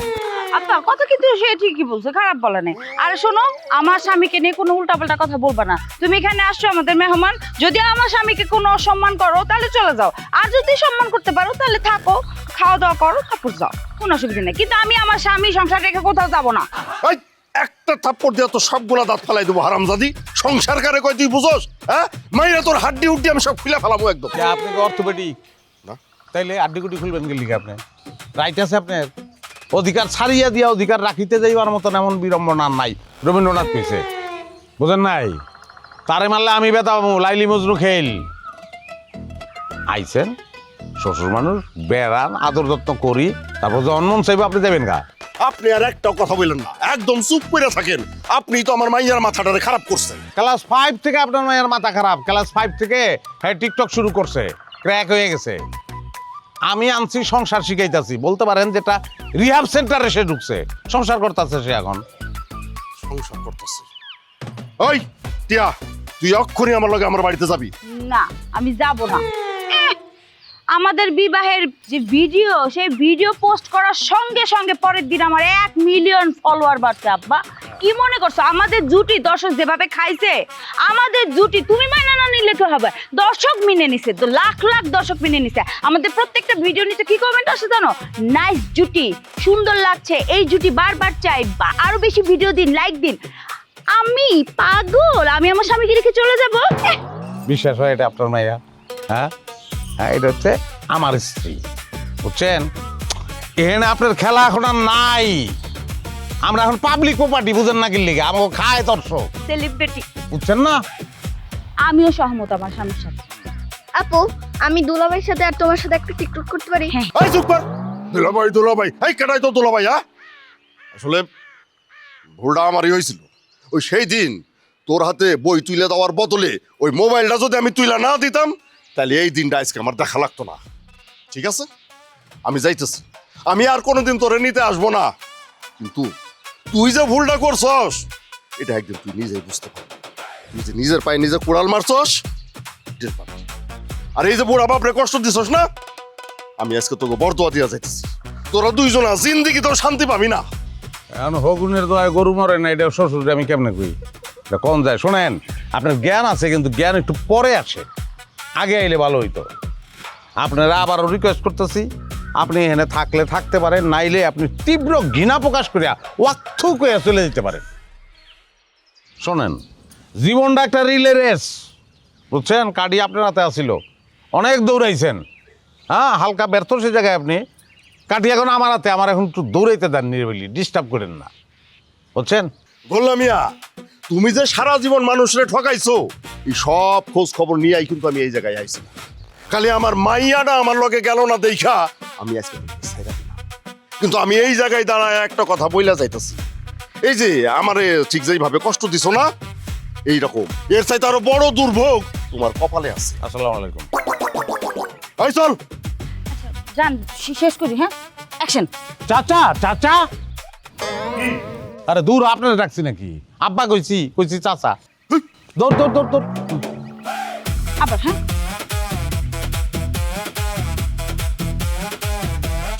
Speaker 4: আব্বা কথা কিন্তু সে ঠিকই বলছে, খারাপ বলে নাই। আরে শোনো, আমার স্বামীকে নিয়ে কোনো উল্টাপাল্টা কথা বলবা না। তুমি এখানে আসছো আমাদের মেহমান, যদি আমার স্বামীকে কোনো অসম্মান করো তাহলে চলে যাও, আর যদি সম্মান করতে পারো তাহলে থাকো, খাওয়া দাওয়া করো, তারপর যাও, কোনো অসুবিধা নেই। কিন্তু আমি আমার স্বামী সংসার রেখে কোথাও যাবো না।
Speaker 7: এই একটা থাপ্পড় দিয়া তো সবগুলা দাঁত ফেলাই দেবো হারামজাদি। সংসার কারে কয় তুই বুঝোস? হ্যাঁ, মাইরা তোর হাড্ডি উড্ডি আমি সব খুলে ফেলাবো একদম।
Speaker 3: আপনি অর্থোপেডিক
Speaker 7: না?
Speaker 3: তাইলে আড্ডি খুলবেন গেলি আপনি? রাইট আছে আপনার, অধিকার ছাড়িয়া দিয়া অধিকার রাখিতে যাইবার মতন এমন বিড়ম্বনা নাই রবীন্দ্রনাথ পেয়েছে, বুঝেন নাই? তারে মারলে আমি বেতাবো, লাইলি মজনু খেল। আইছেন শ্বশুর মানুষ, বেড়ান, আদর যত্ন করি, তারপর যখন মন চাইবে আপনি দেবেন গা।
Speaker 7: আপনি আর একটা কথা বললেন না, একদম চুপ করে থাকেন। আপনি তো আমার মাইয়ার মাথাটারে খারাপ করছেন।
Speaker 3: ক্লাস 5 থেকে আপনার মায়ের মাথা খারাপ। ক্লাস 5 থেকে হ্যাঁ টিকটক শুরু করছে, ক্র্যাক হয়ে গেছে। আমি আনছি সংসার শিখাইতাছি, বলতে পারেন যেটা রিহাব সেন্টারে সে ঢুকছে, সংসার করতেছে সে এখন।
Speaker 7: সংসার করতেছে? ওই টিয়া, তুই অক্ষরই আমার লগে আমার বাড়িতে যাবি।
Speaker 4: না, আমি যাব না। আমাদের বিবাহের যে ভিডিও, সেই ভিডিও পোস্ট করার সঙ্গে সঙ্গে পরের দিন আমার 1 মিলিয়ন ফলোয়ার বাড়ছে। আব্বা কি মনে করছো আমাদের জুটি দর্শক যেভাবে খাইছে, আমাদের জুটি তুমি মাইনা না নিলে কি হবে? দর্শক মেনে নিছে, তো লাখ লাখ দর্শক মেনে নিছে। আমাদের প্রত্যেকটা ভিডিও নিচে কি কমেন্ট আসে জানো? নাইস জুটি, সুন্দর লাগছে, এই জুটি বারবার চাই, আরো বেশি ভিডিও দিন, লাইক দিন। আমি পাগল, আমি আমার স্বামীকে রেখে চলে যাব?
Speaker 3: বিশ্বাস হয় এটা আপনার মাইয়া? হ্যাঁ হ্যাঁ, এটা হচ্ছে আমার স্ত্রী, বুঝছেন? এখানে আপনার খেলা এখন আর নাই। আমরা এখন পাবলিক প্রপার্টি, বুঝেন না কি লিগে? আমাকে খায় দর্শক,
Speaker 4: সেলিব্রিটি,
Speaker 3: বুঝছেন না?
Speaker 4: আমিও সহমত আমার স্বামীর সাথে।
Speaker 8: আপু, আমি দুলাভাইয়ের সাথে আর তোমার সাথে একটা টিকটক করতে পারি?
Speaker 4: হ্যাঁ।
Speaker 7: এই চুপ কর। দুলাভাই, এই কেটাই তো দুলাভাই? হ্যাঁ, আসলে ভুলটা আমারই হয়েছিল। ওই সেই দিন তোর হাতে বই তুলে দেওয়ার বদলে ওই মোবাইলটা যদি আমি তুলে না দিতাম, তাহলে এই দিনটা আজকে আমার দেখা লাগতো না। ঠিক আছে, আমি যাইতেছি, আমি আর কোনোদিন তোরে নিতে আসবো না। কিন্তু তুই যে ভুলটা করছস, এটা একদিন তুই নিজেই বুঝতে পারবি। তুই যে নিজের পায়ে নিজে কোড়াল মারছস, টের পাবি। আর এই যে বুড়া বাপরে কষ্ট দিছস না, আমি আজকে তোকে বরদোয়া দিয়া যাইতেছি। তোরা দুইজনা জিন্দিগি তোর শান্তি পাবি না।
Speaker 3: এখন হগুনের দোয়ায় গরু মরে না, এটা শ্বশুর আমি কেমনে কই? এটা কোন যায়? শোনেন, আপনার জ্ঞান আছে কিন্তু জ্ঞান একটু পরে আসে, আগে আইলে ভালো হইতো। আপনারা আবারও রিকোয়েস্ট করতেছি, আপনি এখানে থাকলে থাকতে পারেন, নাইলে আপনি তীব্র ঘৃণা প্রকাশ করিয়া ওয়াক্থু কইয়া চলে যেতে পারেন। শোনেন, জীবনটা একটা রিলে রেস, বুঝছেন? কাটি আপনার হাতে আসিল, অনেক দৌড়াইছেন, হ্যাঁ, হালকা ব্যর্থ সে জায়গায় আপনি। কাটি এখন আমার হাতে, আমার এখন একটু দৌড়াইতে দেন, নিরিবিলি ডিস্টার্ব করেন না, বুঝছেন?
Speaker 7: বললাম মিয়া, তুমি যে সারা জীবন মানুষরে ঠকাইছো, এই সব খোঁজ খবর নিয়েই কিন্তু আমি এই জায়গায় আইছি। খালি আমার মাইয়াটা আমার লগে গেল না দেখা আমি আজকে ছেড়ে দিলাম। কিন্তু আমি এই জায়গায় দাঁড়ায় একটা কথা বইলা যাইতেছি, এই যে আমারে ঠিক যেইভাবে কষ্ট দিছো না, এইরকম এর চাইতে আরো বড় দুর্ভোগ তোমার কপালে আছে।
Speaker 3: আসসালামু আলাইকুম।
Speaker 7: এই চল।
Speaker 4: যান শেষ করি। হ্যাঁ, অ্যাকশন।
Speaker 3: চাচা, চাচা, আরে দূর, আপনারা ডাকছি নাকি? আব্বা কইছি, কইছি চাচা। দৌড় দৌড় দৌড় দৌড়।
Speaker 4: আবার হ্যাঁ,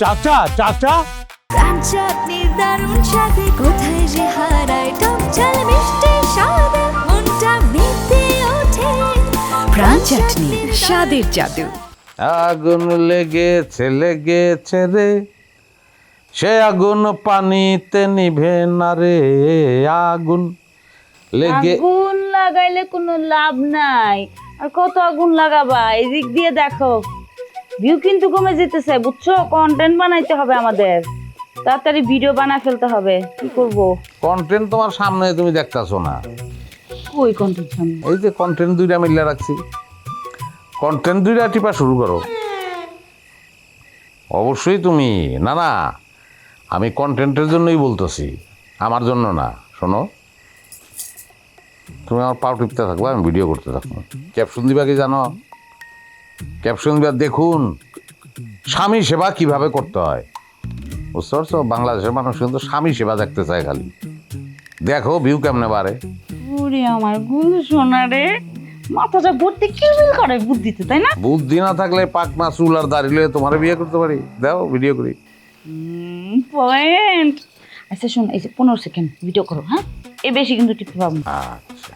Speaker 3: চাচা, চাচা,
Speaker 6: প্রাণ চাটনির দারুণ স্বাদে কোথায় যে হারায় টক ঝাল মিষ্টি স্বাদে মনটা মেতে ওঠে। প্রাণ চাটনি স্বাদের জাদু।
Speaker 3: আগুন লেগেছে লেগেছে রে, সে আগুন পানিতে নিভে না রে। আগুন লেগে
Speaker 10: আগুন লাগাইলে কোনো লাভ নাই, আর কত আগুন লাগাবা? এদিক দিয়ে দেখো, ভিউ কিন্তু কমে যেতেছে, বুঝছো? কন্টেন্ট বানাইতে হবে আমাদের, তাড়াতাড়ি ভিডিও বানায় ফেলতে হবে। কি করব?
Speaker 3: কন্টেন্ট তোমার সামনে, তুমি দেখতাছো না?
Speaker 10: কই কন্টেন্ট সামনে?
Speaker 3: এই যে কন্টেন্ট দুইটা মিলে রাখছি, কন্টেন্ট দুইটা টিপা শুরু করো। অবশ্যই তুমি, না না, আমি কন্টেন্টের জন্যই বলতেছি, আমার জন্য না। শোনো, তুমি আমার পাও টিপতে থাকবো, আমি ভিডিও করতে থাকবো। ক্যাপশন দিবা কি জানো? ক্যাপশন দিবা, দেখুন স্বামী সেবা কিভাবে করতে হয়। বুঝতে পারছো? বাংলাদেশের মানুষ কিন্তু স্বামী সেবা দেখতে চায় খালি। দেখো ভিউ কেমনে বাড়ে।
Speaker 10: ওরে আমার গুল সোনা রে, মাথাটা ভর্তি কিলবিল করে বুদ্ধিতে, তাই না?
Speaker 3: বুদ্ধি না থাকলে পাকনা চুল আর দাঁড়িয়ে তোমার বিয়ে করতে পারি। দাও ভিডিও করি।
Speaker 10: পয়েন্ট। আচ্ছা শোন, এই যে 15 সেকেন্ড ভিডিও করো, হ্যাঁ? এর বেশি কিন্তু টিপতে পারবো না।
Speaker 3: আচ্ছা,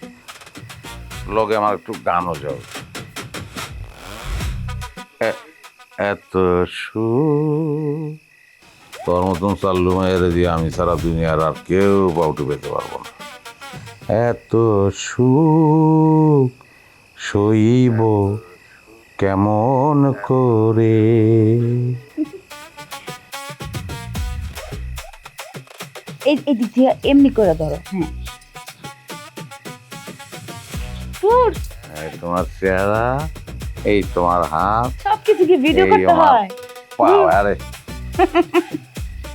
Speaker 3: লগে আমার একটু গানও যাও। এত সুখ তোর মতন চাল্লু মায়ের দিয়ে আমি সারা দুনিয়ার আর কেউ পাউটি পেতে পারবো না। এত সুখ সইব কেমন করে।
Speaker 10: এই দিক থেকে এমনি করে ধরো, হ্যাঁ।
Speaker 3: এই তোমার চেহারা, এই তোমার হাত,
Speaker 10: সবকিছু কি ভিডিও
Speaker 3: এই
Speaker 10: করতে
Speaker 3: আমার
Speaker 10: হয়?
Speaker 3: পাও, আরে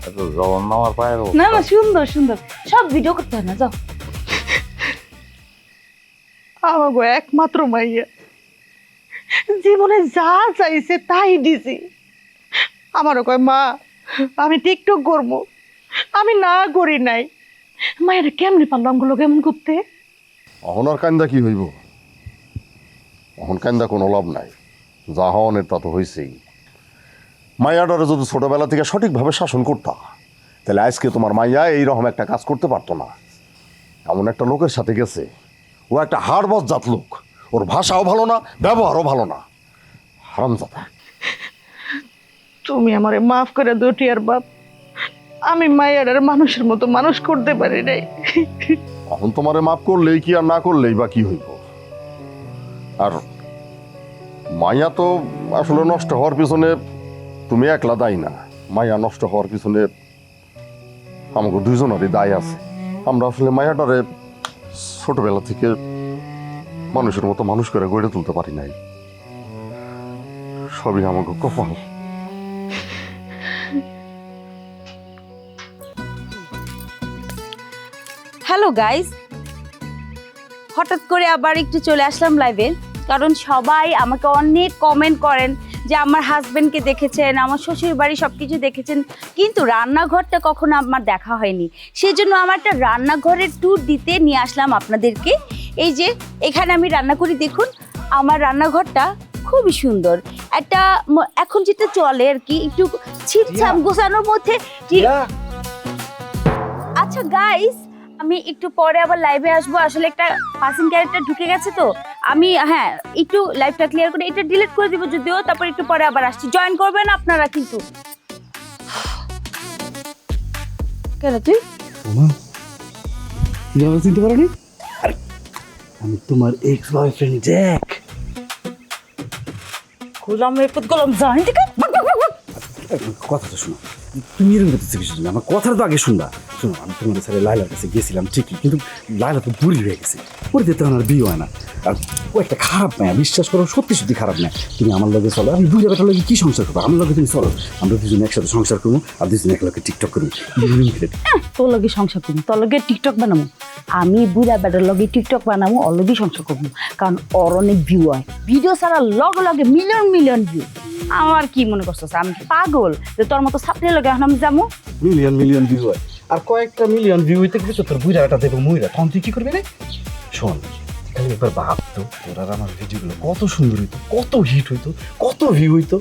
Speaker 3: এত জঘন্য আমার পায়ের
Speaker 10: না
Speaker 3: অবস্থা।
Speaker 10: না, সুন্দর সুন্দর, সব ভিডিও করতে হয় না, যাও।
Speaker 9: আমার গো একমাত্র মাইয়া, জীবনে যা চাইছে তাই দিছি। আমারও কয় মা আমি টিকটক করবো, আমি না করি নাই। মায়ের কেমনে পারলাম গুলো কেমন করতে?
Speaker 7: অহনার কান্দা কি হইব? অহন কান্দা কোনো লাভ নাই, যা হওয়ানের তা তো হয়েছেই। মাইয়াডারে যদি ছোটবেলা থেকে সঠিকভাবে শাসন করতা, তাহলে আজকে তোমার মাইয়া এইরকম একটা কাজ করতে পারতো না। এমন একটা লোকের সাথে গেছে, ও একটা হাড়বস জাত লোক, ওর ভাষাও ভালো না, ব্যবহারও ভালো না, হারামজাদা।
Speaker 9: তুমি আমারে মাফ করে দুটি আর বাপ, আমি মায়ের মানুষের মতো মানুষ করতে পারি নাই।
Speaker 7: এখন তোমারে মাফ করলেই কি আর না করলেই বা কি হইব? আর মাইয়া তো আসলে নষ্ট হওয়ার পিছনে তুমি একলা দায়ী না, মাইয়া নষ্ট হওয়ার পিছনে আমাকে দুইজনেরই দায় আছে। আমরা আসলে মায়াটারে ছোটবেলা থেকে মানুষের মতো মানুষ করে গড়ে তুলতে পারি নাই, সবই আমাকে কপাল।
Speaker 4: হ্যালো গাইস, হঠাৎ করে আবার একটু চলে আসলাম লাইভে, কারণ সবাই আমাকে অনেক কমেন্ট করেন যে আমার হাজবেন্ডকে দেখেছেন, আমার শ্বশুর বাড়ি সব কিছু দেখেছেন, কিন্তু রান্নাঘরটা কখনো আমার দেখা হয়নি। সেই জন্য আমার একটা রান্নাঘরের ট্যুর দিতে নিয়ে আসলাম আপনাদেরকে। এই যে এখানে আমি রান্না করি, দেখুন আমার রান্নাঘরটা খুবই সুন্দর। একটা এখন যেটা চলে আর কি, একটু ছিটছাম গোছানোর মধ্যে। আচ্ছা গাইস, আমি একটু পরে আবার লাইভে আসবো, আসলে একটা পাসিং ক্যারেক্টার ঢুকে গেছে তো আমি, হ্যাঁ, একটু লাইভটা ক্লিয়ার করে এটা ডিলিট করে দিব যদিও, তারপর একটু পরে আবার আসছি। জয়েন করবেন আপনারা কিন্তু।
Speaker 10: কেন তুই
Speaker 11: তুমি আমাকে চিনতে পারো নি? আরে আমি তোমার এক্স বয়ফ্রেন্ড জ্যাক।
Speaker 10: গোলাম রেপত গোলাম জানি থেকে
Speaker 11: কথাটা শোনো, তুমি এরকম করতেছো কিছু না, আমার কথাটা তো আগে শুনবা। শোনো, আমি তোমাদের সাথে লাইলার কাছে গেছিলাম ঠিকই, কিন্তু লাইলা তো বুড়ি হয়ে গেছে, পরে তো আমার বিয়ে হয় না। আর ও একটা খারাপ মেয়ে, বিশ্বাস করো, সত্যি সত্যি খারাপ মেয়ে। তুমি আমার লগে চলো, আমি বুড়ি বেটার লগে কি সংসার করবো? আমার লগে তুমি চলো, আমরা দুজন একসাথে সংসার করবো, আর দুজন এক লগে টিকটক করবো।
Speaker 10: তোর লগে সংসার করবো, তোর লগে টিকটক বানাবো। আমি বুড়া বেটার লগে টিকটক বানাবো, ওর লগে সংসার করবো, কারণ ওর অনেক ভিউ হয়। ভিডিও ছাড়া লগে লগে মিলিয়ন মিলিয়ন ভিউ। আমার কি মনে করছিস আমি পাগল যে তোর মতো ছাত্রের লগে এখন আমি যাবো?
Speaker 11: মিলিয়ন মিলিয়ন ভিউ হয়, আর কয়েকটা মিলিয়ন ভিউ হইতে গেলে তোর বুড়া বেটা দেবো ময়রা, তখন তুই কি করবি রে? শোন, খালি একবার ভাবতো তোর আর আমার ভিডিওগুলো কত সুন্দর হইতো, কত হিট হইতো, কত ভিউ হইতো।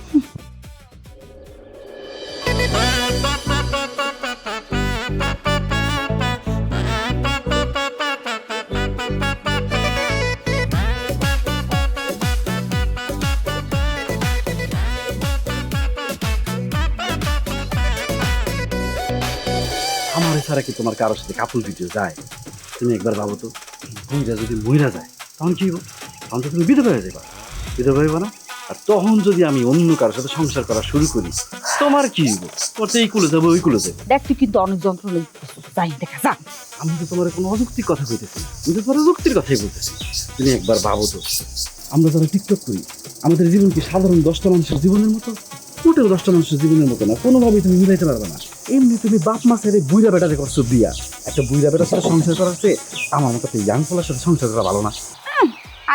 Speaker 11: আমার ছাড়া কি তোমার কারোর সাথে কাপল ভিডিও যায়? তুমি একবার ভাবো তো, বুইরা যদি মইরা যায় তখন কি হবো? তখন তো তুমি বিধবা হয়ে যাবা, বিধবা হইবা না? আর তখন যদি আমি অন্য কারোর সাথে সংসার করা শুরু করি, তোমার কি হইব? তোর তো এই কুলে যাবো, ওই কুলে যাবো।
Speaker 10: দেখ তুই কিন্তু অনেক যন্ত্রণা যাই দেখা যা।
Speaker 11: আমি তো তোমার কোনো অযৌক্তিক কথা কইতেছি না, আমি তো তোমার যুক্তির কথাই বলতেছি। তুমি একবার ভাবো তো, আমরা যারা টিকটক করি, আমাদের জীবন কি সাধারণ 10টা মানুষের জীবনের মতো? মোটেও 10টা মানুষের জীবনের মতো না, কোনোভাবেই তুমি মিলাইতে পারবে না। এমনি তুমি বাপ মা ছেড়ে বুইরা বেটারে করছো বিয়া, একটা বুইরা বেটার সাথে সংসার করার চেয়ে আমার মতো ইয়াং ফলার সাথে সংসার করা ভালো না?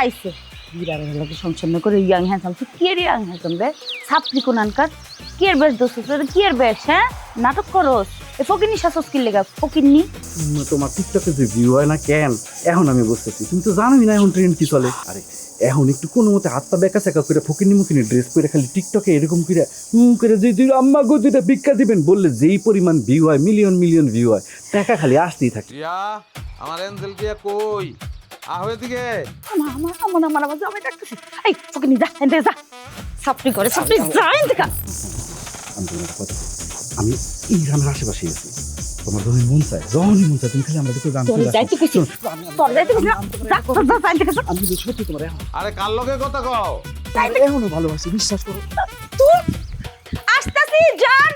Speaker 10: আইসে বুড়া বেটার লগে সংসার না করে ইয়াং হ্যান্ডসাম। তুই কি এর ইয়াং হ্যান্ডসাম রে? ছাত্রী কোনানকার কি এর বেশ দোষ তোর, কি এর বেশ? হ্যাঁ, নাটক করস। এ ফকিনি শাসস কি লেগা? ফকিনি
Speaker 11: তোমার টিকটকে যে ভিউ হয় না কেন, এখন আমি বুঝতেছি। তুমি তো জানোই না এখন ট্রেন্ড কি চলে। আরে এখন একটু কোনো মতে হাত পা বেঁকা চেকা করে ফকিনি মুকিনি ড্রেস করে খালি টিকটকে এরকম করে যে দুই আম্মা গো দুইটা ভিক্ষা দিবেন বললে যেই পরিমাণ ভিউ হয়, মিলিয়ন মিলিয়ন ভিউ হয়, টাকা খালি আসতেই থাকে।
Speaker 3: টিয়া, আমার এঞ্জেল টিয়া কই? আহ এদিকে।
Speaker 10: আমার জামাই ডাকতেছে। এই ফকিনি যা, এনতে যা। ছাত্রী করে ছাত্রী যা এনতে কা।
Speaker 11: আমি তোমার একটা কথা বলি, আমি এই গ্রামের আশেপাশে আছি, তোমার যখনই মন চায় তুমি খালি আমরা দেখো গান
Speaker 10: তোর যাইতে কিছু তোর যাইতে কিছু না। যা যা যা এনতে কা।
Speaker 11: আমি যদি সত্যি তোমার
Speaker 3: আরে কার লগে কথা কও?
Speaker 11: এখনো ভালোবাসি, বিশ্বাস করো।
Speaker 10: তুই আসতাছি জান।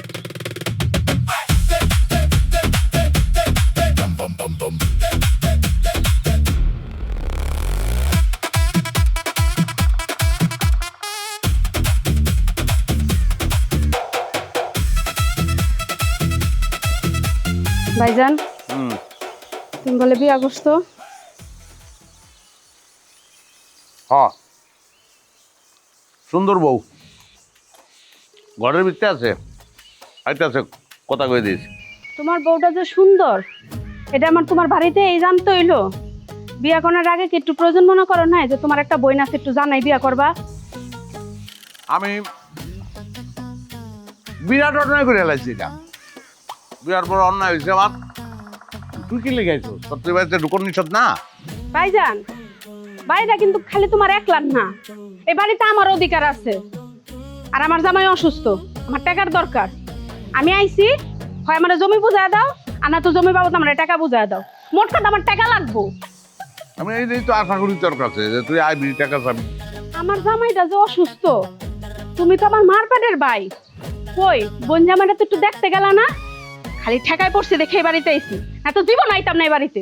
Speaker 8: ভাইজান, তুমি বলে বিয়া করছো?
Speaker 3: হ্যাঁ, সুন্দর বউ ঘরের ভিতরে আছে, আইতে আছে, কথা কয়ে দিয়েছি।
Speaker 8: তোমার বউটা যে সুন্দর, এটা আমার তোমার বাড়িতে এই জানতে হইলো? বিয়া করার আগে কি একটু প্রয়োজন মনে করো না যে তোমার একটা বই আছে, একটু জানাই বিয়া করবা?
Speaker 3: আমি বিরাট অন্যায় করে এলাইছি, এটা বিরাট বড় অন্যায় হয়েছে আমার। তুই কি লেগাইছো? তোর বাড়িতে ঢুকন নিষেধ না?
Speaker 8: ভাইজান, বাড়িটা কিন্তু খালি তোমার একলার না, এই বাড়িতে আমার অধিকার আছে। আর আমার জামাই অসুস্থ, আমার টাকার দরকার। আমি আইছি, হয় আমার জমি বুঝায় দাও, আর না তো জমি বাবদ আমার টাকা বুঝায় দাও। মোট কথা আমার টাকা লাগবো।
Speaker 3: আমি এই তো আশা করি তোর কাছে যে তুই আইবি, টাকা চাবি।
Speaker 8: আমার জামাইটা যে অসুস্থ, তুমি তো আমার মার পেটের ভাই। কই বোন জামাইটা তো একটু দেখতে গেল না? খালি ঠেকায় পড়ছে দেখে এই বাড়িতে আইছি, না তো জীবন আইতাম না এই বাড়িতে।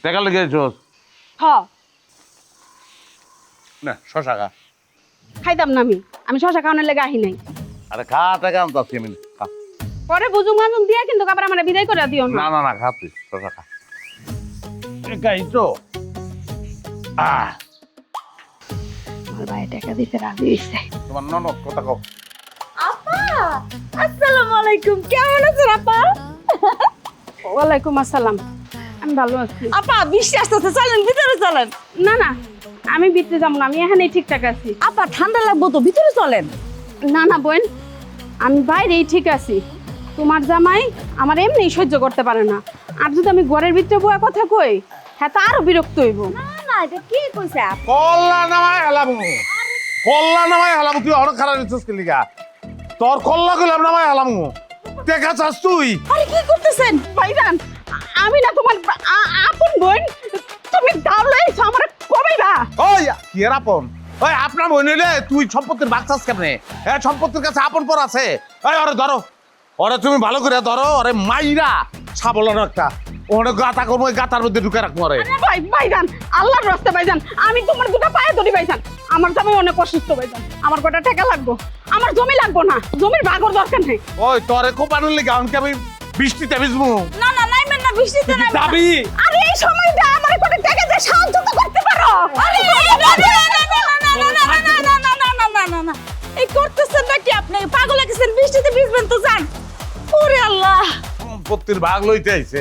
Speaker 3: টাকা লেগেছ
Speaker 8: হ,
Speaker 3: না? শশা খা।
Speaker 8: খাইতাম না আমি শশা খাওয়ানোর লেগে আহি নাই।
Speaker 3: আরে খা, টাকা আনতাছি আমি, খা।
Speaker 8: পরে বুঝুম মাজুম দিয়া কিন্তু আবার আমার বিদায় করে দিও না।
Speaker 3: না না না, খা তুই, শশা খা। একাই তো
Speaker 8: আমার ভাই টাকা দিতে রাজি হইছে।
Speaker 3: তোমার ননদ কথা কও।
Speaker 10: আপা আসসালামু আলাইকুম, কেমন আছেন আপা?
Speaker 8: ওয়ালাইকুম আসসালাম, আমি ভালো আছি।
Speaker 10: আপা বৃষ্টি আসতেছে, চলেন ভিতরে চলেন।
Speaker 8: না না, আমি ভিতরে যাবো না, আমি এখানেই ঠিকঠাক আছি।
Speaker 10: আপা ঠান্ডা লাগবো তো, ভিতরে চলেন।
Speaker 8: না না বোন, আমি বাইরেই ঠিক আছি। তোমার জামাই আমার এমনি সহ্য করতে পারে না, আর যদি আমি ঘরের ভিতরে বয়া কথা কই, হ্যাঁ তা আরো বিরক্ত হইব।
Speaker 10: না না, এটা কি কইছে?
Speaker 3: কল্লা নামায় হালাবো, কল্লা নামায় হালাবো। তুই অনেক খারাপ হচ্ছিস কি লিগা? তোর কল্লা গেলাম না ভাই আলামু দেখা চাস তুই
Speaker 9: আরে কি করতেছেন ভাইজান? আমি না তোমার আপন বোন, তুমি দাও লইছো আমার কবাইবা?
Speaker 3: ওই কি এর আপন? ওই আপনার বোন হইলে তুই সম্পত্তির ভাগ চাস কেমনে? হ্যাঁ সম্পত্তির কাছে আপন পর আছে। ওই ওরে ধরো, ওরে তুমি ভালো করে ধরো, ওরে মাইরা ছাবলানো একটা ওরে গাতা করবো, ওই গাতার মধ্যে ঢুকে রাখবো রে।
Speaker 9: ভাই ভাইজান, আল্লাহর রাস্তা ভাইজান, আমি তোমার দুটো পায়ে ধরি ভাইজান। আমার তো আমি অনেক অসুস্থ ভাইজান, আমার কটা টাকা লাগবো, আমার জমি লাগবো না, জমির ভাগর দরকার নেই।
Speaker 3: ওই তোরে খুব আনন্দ লেগে আমাকে আমি বৃষ্টিতে ভিজবো।
Speaker 4: না না নাইবেন না, বৃষ্টিতে নাইবেন না।
Speaker 3: যাবি
Speaker 9: আরে এই সময়টা আমার কটা টাকা দিয়ে সাহায্য তো করতে পারো।
Speaker 4: আরে না এই করতেছেন নাকি আপনি? পাগল গেছেন, বৃষ্টিতে ভিজবেন তো যান। ওরে আল্লাহ,
Speaker 3: সম্পত্তির ভাগ লইতে আইছে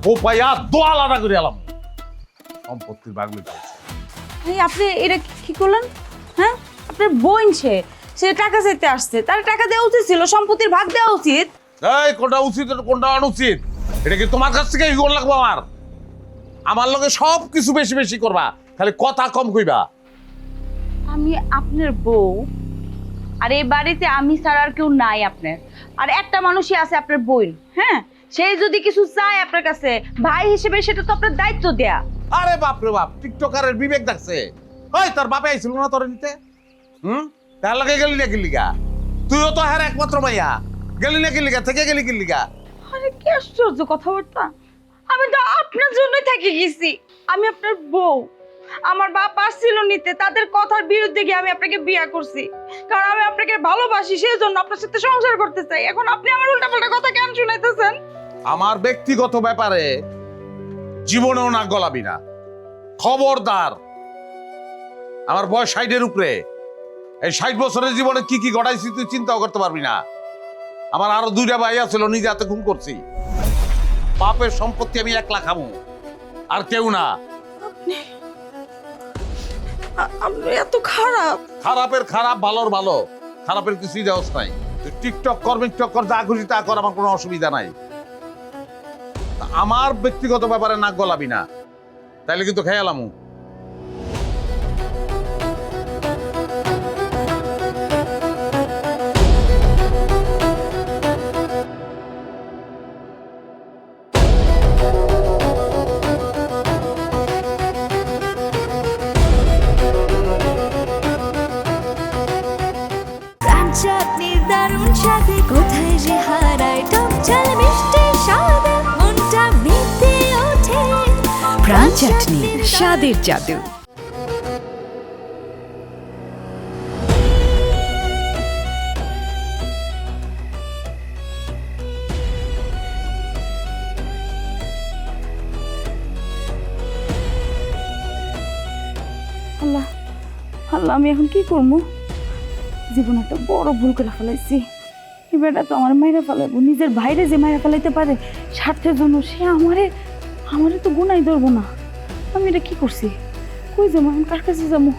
Speaker 3: ও পাইয়া দোয়া আলাদা করে এলাম। সম্পত্তির ভাগ লইতে আইছে।
Speaker 4: এই আপনি এটা কি করলেন? হ্যাঁ, আপনার বোন সে টাকা চাইতে আসছে, তার টাকা দেওয়া উচিত ছিল, সম্পত্তির ভাগ দেওয়া উচিত।
Speaker 3: এই কোনটা উচিত আর কোনটা অনুচিত এটা কি তোমার কাছ থেকে ইগোর লাগবো? আমার লগে সব কিছু বেশি বেশি করবা, খালি কথা কম কইবা।
Speaker 10: আমি আপনার বউ, আর এই বাড়িতে আমি ছাড়া আর কেউ নাই আপনার। আর একটা মানুষই আছে আপনার বোন, হ্যাঁ, সেই যদি কিছু চায় আপনার কাছে ভাই হিসেবে, সেটা তো আপনার দায়িত্ব দেয়া।
Speaker 3: আরে বাপ রে বাপ, টিকটকারের বিবেক দেখছে। ওই তোর বাপে আইছিল না তোর নিতে? তার লাগে গেলি না কিলিগা? তুইও তো হার একমাত্র মাইয়া, গেলি না কিলিগা? থেকে গেলি কিলিগা?
Speaker 10: আরে কি আশ্চর্য কথাবার্তা! আমি তো আপনার জন্যই থেকে গেছি। আমি আপনার বউ, আমার বাপ আসছিল নিতে, তাদের কথার বিরুদ্ধে গিয়ে আমি আপনাকে বিয়ে করছি, কারণ আমি আপনাকে ভালোবাসি, সেই জন্য আপনার সাথে সংসার করতে চাই। এখন আপনি আমার উল্টাপাল্টা কথা কেন শুনাইতেছেন?
Speaker 3: আমার ব্যক্তিগত ব্যাপারে জীবনেও নাক গলাবি না, খবরদার। আমার বয়স 60-এর উপরে, এই 60 বছরের জীবনে কি কি ঘটাইছি তুই চিন্তাও করতে পারবি না। আমার আরো 2টা ভাই আছিল, নিজে হাতে খুন করছি। বাপের সম্পত্তি আমি একলা খাবো, আর কেউ না।
Speaker 4: আপনি এত খারাপ।
Speaker 3: খারাপের খারাপ, ভালোর ভালো, খারাপের কিছুই দেওয়া নাই। তুই টিকটক কর, মিকটক কর, যা খুশি তা কর, আমার কোনো অসুবিধা নাই। আমার ব্যক্তিগত ব্যাপারে নাক গলাবি না, তাইলে কিন্তু খেয়ালামু।
Speaker 6: চাটনির দারুণ স্বাদে কোথায় যে হারায় টক ঝাল মিষ্টি স্বাদে মনটা মেতে ওঠে। প্রাণ চাটনি, স্বাদের জাদু।
Speaker 4: আল্লাহ আল্লাহ, আমি এখন কি করবো? জীবন একটা বড় ভুল করে ফেলাইছি। এবারটা তো আমার মাইরা ফেলাইবো, নিজের ভাইরে যে মাইরা ফেলাইতে পারে স্বার্থের জন্য, সে আমারে তো গুনাই ধরবো না। আমি এটা কি করছি? কই যাবো? আমি কার কাছে যাবো?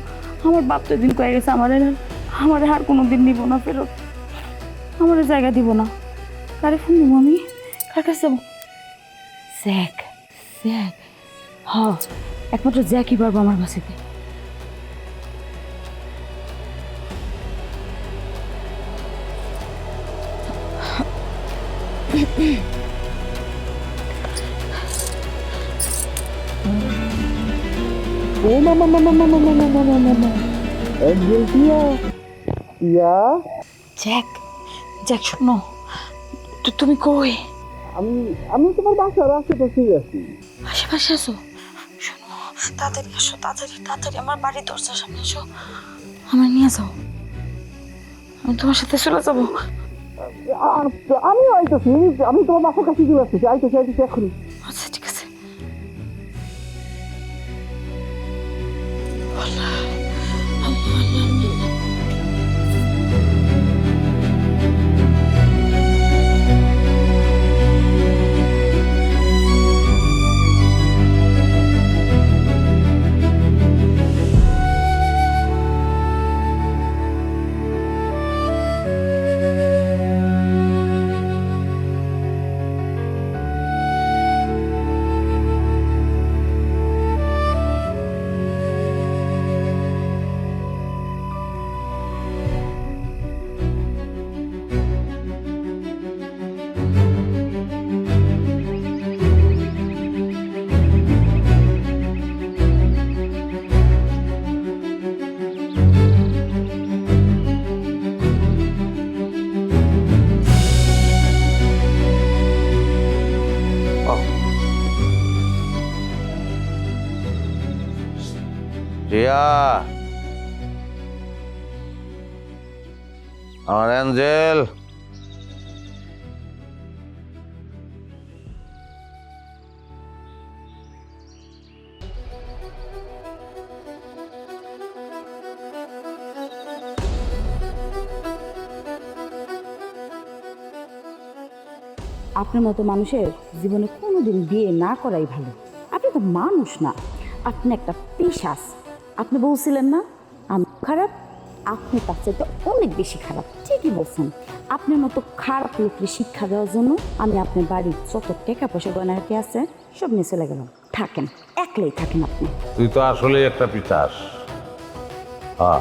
Speaker 4: আমার বাপ তো দিন কয়ে গেছে আমারে আর কোনো দিন নিব না ফেরত, আমারে জায়গা দিব না। কারে ফোন দিব আমি? কার কাছে যাবো? জ্যাক, একমাত্র জ্যাকই পারবো আমার বাসাতে।
Speaker 1: ও মামা মামা মামা মামা মামা মামা এঞ্জেল টিয়া টিয়া,
Speaker 4: জ্যাক শোনো, তুমি কই?
Speaker 1: আমি তোমার বাসার আশেপাশেই আছি।
Speaker 4: আশেপাশে আসো? শোনো, তাড়াতাড়ি আসো, তাড়াতাড়ি আমার বাড়ির দরজার সামনে এসো, আমার নিয়ে যাও, আমি তোমার সাথে চলে যাবো।
Speaker 1: আমি আইতেছি, আমি তোমার বাসার কাছে চলে আসতেছি, আইতেছি এখনই।
Speaker 4: আচ্ছা ঠিক আছে।
Speaker 3: টিয়া, আমার অ্যাঞ্জেল,
Speaker 4: আপনার মতো মানুষের জীবনে কোনোদিন বিয়ে না করাই ভালো। আপনি তো মানুষ না, আপনি একটা পিশাচ। আপনি বলছিলেন না আমি খারাপ, আপনি তার চাইতে অনেক বেশি খারাপ। ঠিকই বলছেন। আপনার মতো খারাপ লোককে শিক্ষা দেওয়ার জন্য আমি আপনার বাড়ির যত টাকা পয়সা গয়নাটি আছে সব নিয়ে চলে গেলাম। থাকেন, একলাই থাকেন আপনি।
Speaker 3: তুই তো আসলেই একটা পিশাচ। হ্যাঁ,